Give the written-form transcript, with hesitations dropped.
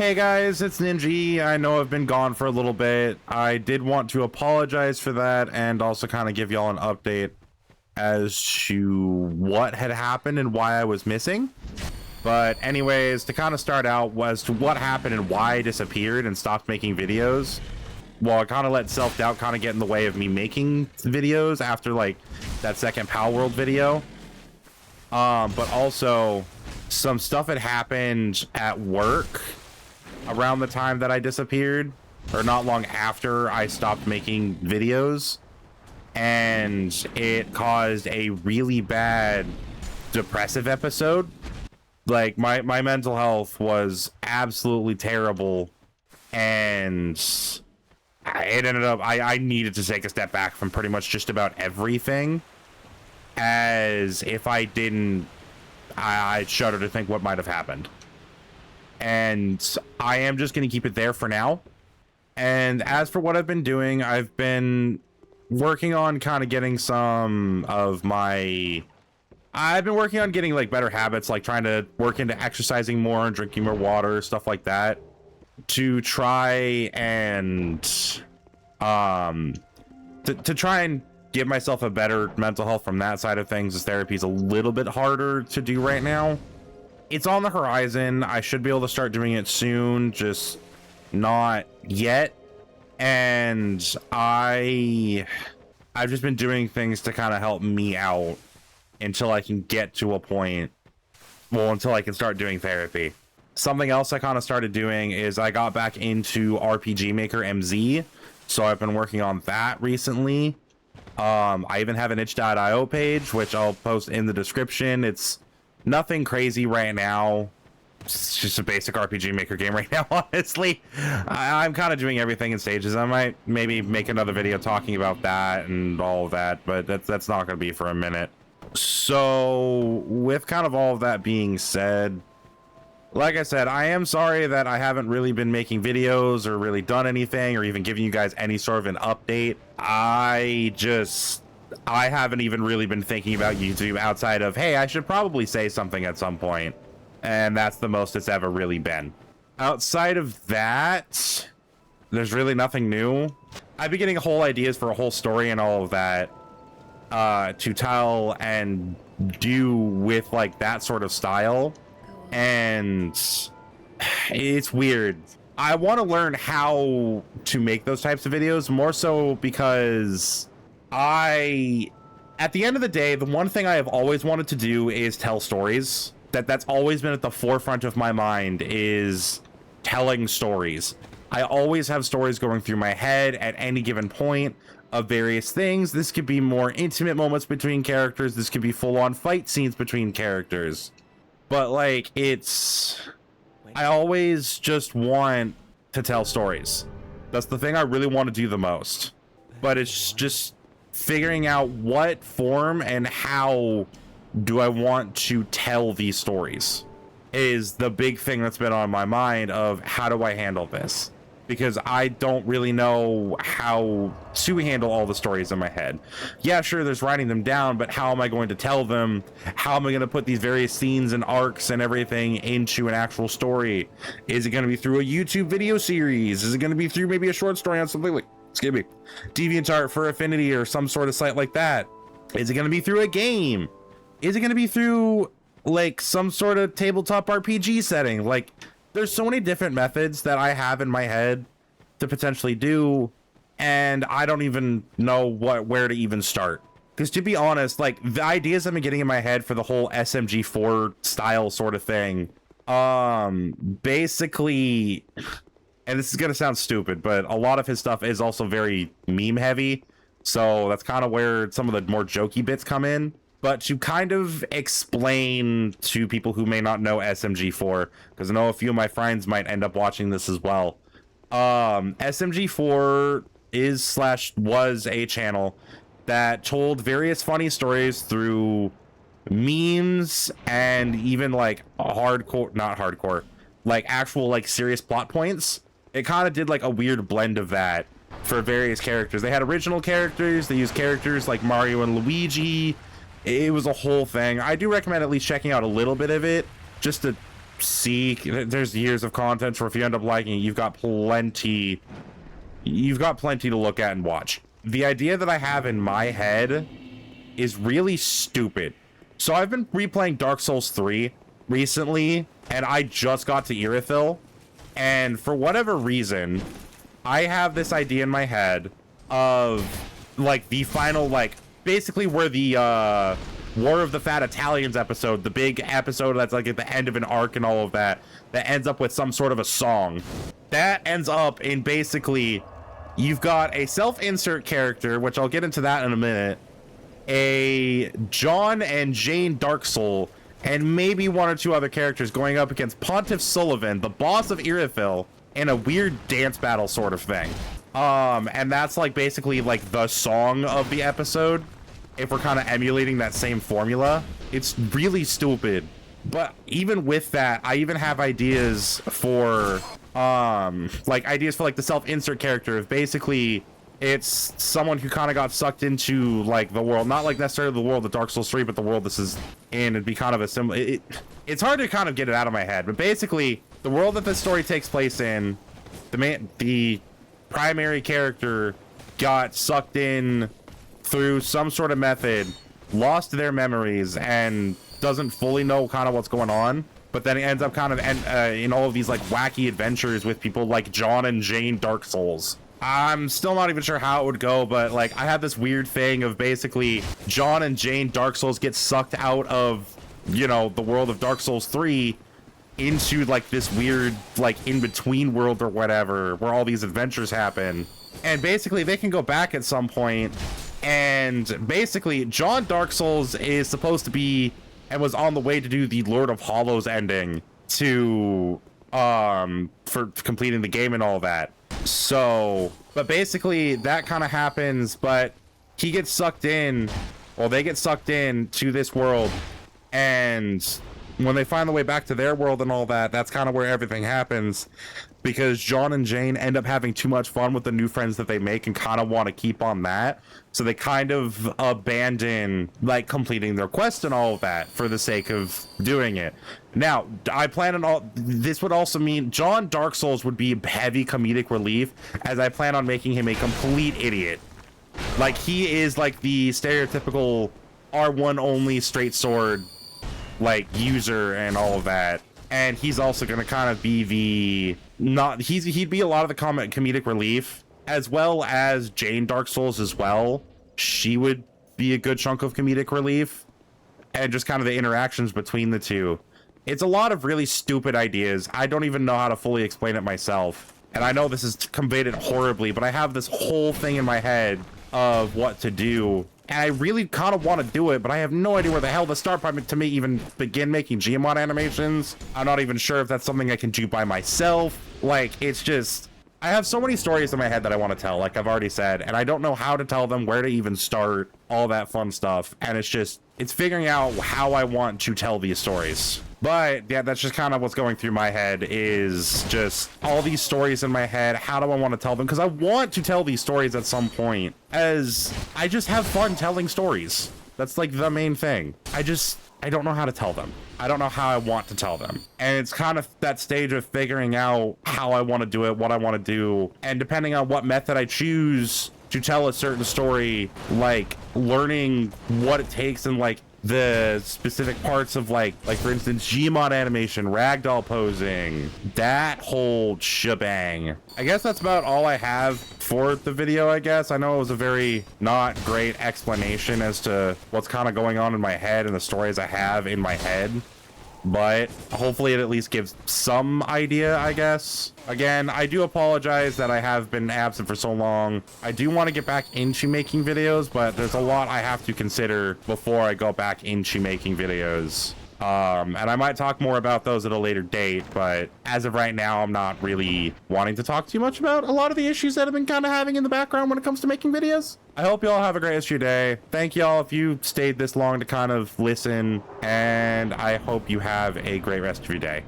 Hey guys, it's Ninja. I know I've been gone for a little bit. I did want to apologize for that and also kind of give y'all an update as to what had happened and why I was missing. But anyways, to kind of start out was to what happened and why I disappeared and stopped making videos. Well, I kind of let self-doubt kind of get in the way of me making videos after like that second Palworld video. But also some stuff had happened at work around the time that I disappeared, or not long after I stopped making videos, and it caused a really bad depressive episode. Like my mental health was absolutely terrible, and it ended up I needed to take a step back from pretty much just about everything, as if I didn't, I shudder to think what might have happened. And I am just going to keep it there for now. And as for what I've been doing, I've been working on kind of getting some of my... I've been working on getting like better habits, like trying to work into exercising more and drinking more water, stuff like that, to try and to try and give myself a better mental health from that side of things, as therapy is a little bit harder to do right now. It's on the horizon. I should be able to start doing it soon, just not yet. And I've just been doing things to kind of help me out until I can get to a point, well, until I can start doing therapy. Something else I kind of started doing is I got back into RPG Maker MZ, so I've been working on that recently. I even have an itch.io page, which I'll post in the description. It's nothing crazy right now. It's just a basic RPG Maker game right now, honestly. I'm kind of doing everything in stages. I might maybe make another video talking about that and all of that, but that's not going to be for a minute. So with kind of all of that being said, like I said, I am sorry that I haven't really been making videos or really done anything or even giving you guys any sort of an update. I haven't even really been thinking about YouTube outside of, hey, I should probably say something at some point. And that's the most it's ever really been. Outside of that, there's really nothing new. I've been getting whole ideas for a whole story and all of that to tell and do with like that sort of style. And it's weird. I want to learn how to make those types of videos, more so because at the end of the day, the one thing I have always wanted to do is tell stories. That's always been at the forefront of my mind, is telling stories. I always have stories going through my head at any given point of various things. This could be more intimate moments between characters. This could be full-on fight scenes between characters. But like, I always just want to tell stories. That's the thing I really want to do the most. But it's just figuring out what form and how do I want to tell these stories is the big thing that's been on my mind, of how do I handle this? Because I don't really know how to handle all the stories in my head. Yeah, sure, there's writing them down, but how am I going to tell them? How am I going to put these various scenes and arcs and everything into an actual story? Is it going to be through a YouTube video series? Is it going to be through maybe a short story on something like, excuse me, DeviantArt for Affinity or some sort of site like that? Is it going to be through a game? Is it going to be through like some sort of tabletop RPG setting? Like, there's so many different methods that I have in my head to potentially do, and I don't even know where to even start. Because to be honest, like, the ideas I've been getting in my head for the whole SMG4 style sort of thing, basically, and this is gonna sound stupid, but a lot of his stuff is also very meme heavy, so that's kind of where some of the more jokey bits come in. But to kind of explain to people who may not know SMG4, because I know a few of my friends might end up watching this as well. SMG4 was a channel that told various funny stories through memes and even like not hardcore, like actual like serious plot points. It kind of did like a weird blend of that for various characters. They had original characters, they used characters like Mario and Luigi. It was a whole thing. I do recommend at least checking out a little bit of it, just to see, there's years of content, so if you end up liking it, you've got plenty to look at and watch. The idea that I have in my head is really stupid. So I've been replaying Dark Souls 3 recently, and I just got to Irithyll, and for whatever reason, I have this idea in my head of, like, the final, like, basically where the, War of the Fat Italians episode, the big episode that's, like, at the end of an arc and all of that, that ends up with some sort of a song. That ends up in basically, you've got a self-insert character, which I'll get into that in a minute, a John and Jane Dark Soul, and maybe one or two other characters going up against Pontiff Sullivan, the boss of Irithyll, in a weird dance battle sort of thing. And that's like basically like the song of the episode, if we're kind of emulating that same formula. It's really stupid. But even with that, I even have ideas for like the self-insert character. If basically it's someone who kind of got sucked into like the world, not like necessarily the world of Dark Souls 3, but the world this is in. It'd be kind of a similar, it's hard to kind of get it out of my head, but basically the world that this story takes place in, the primary character got sucked in through some sort of method, lost their memories, and doesn't fully know kind of what's going on, but then it ends up kind of in all of these like wacky adventures with people like John and Jane Dark Souls. I'm still not even sure how it would go, but like I have this weird thing of basically John and Jane Dark Souls get sucked out of, you know, the world of Dark Souls 3 into like this weird like in-between world or whatever where all these adventures happen, and basically they can go back at some point, and basically John Dark Souls is supposed to be and was on the way to do the Lord of Hollows ending to for completing the game and all that. So but basically that kind of happens, but he gets sucked in, well, they get sucked in to this world, and when they find the way back to their world and all that, that's kind of where everything happens, because John and Jane end up having too much fun with the new friends that they make and kind of want to keep on that. So they kind of abandon like completing their quest and all of that for the sake of doing it. Now, I plan on all this would also mean John Dark Souls would be heavy comedic relief, as I plan on making him a complete idiot. Like he is like the stereotypical R1 only straight sword like user and all of that, and he's also going to kind of be he'd be a lot of the comedic relief, as well as Jane Dark Souls as well. She would be a good chunk of comedic relief, and just kind of the interactions between the two. It's a lot of really stupid ideas. I don't even know how to fully explain it myself, and I know this is conveyed it horribly, but I have this whole thing in my head of what to do, and I really kind of want to do it, but I have no idea where the hell to start to me even begin making Geomon animations. I'm not even sure if that's something I can do by myself. Like, it's just, I have so many stories in my head that I want to tell, like I've already said, and I don't know how to tell them, where to even start, all that fun stuff. And it's figuring out how I want to tell these stories. But yeah, that's just kind of what's going through my head, is just all these stories in my head. How do I want to tell them? Because I want to tell these stories at some point, as I just have fun telling stories. That's like the main thing. I don't know how to tell them. I don't know how I want to tell them. And it's kind of that stage of figuring out how I want to do it, what I want to do. And depending on what method I choose to tell a certain story, like learning what it takes and like the specific parts of like for instance Gmod animation, ragdoll posing, that whole shebang. I guess that's about all I have for the video. I guess I know it was a very not great explanation as to what's kind of going on in my head and the stories I have in my head, but hopefully it at least gives some idea, I guess. Again, I do apologize that I have been absent for so long. I do want to get back into making videos, but there's a lot I have to consider before I go back into making videos. And I might talk more about those at a later date, but as of right now, I'm not really wanting to talk too much about a lot of the issues that I've been kind of having in the background when it comes to making videos. I hope you all have a great rest of your day. Thank you all if you stayed this long to kind of listen, and I hope you have a great rest of your day.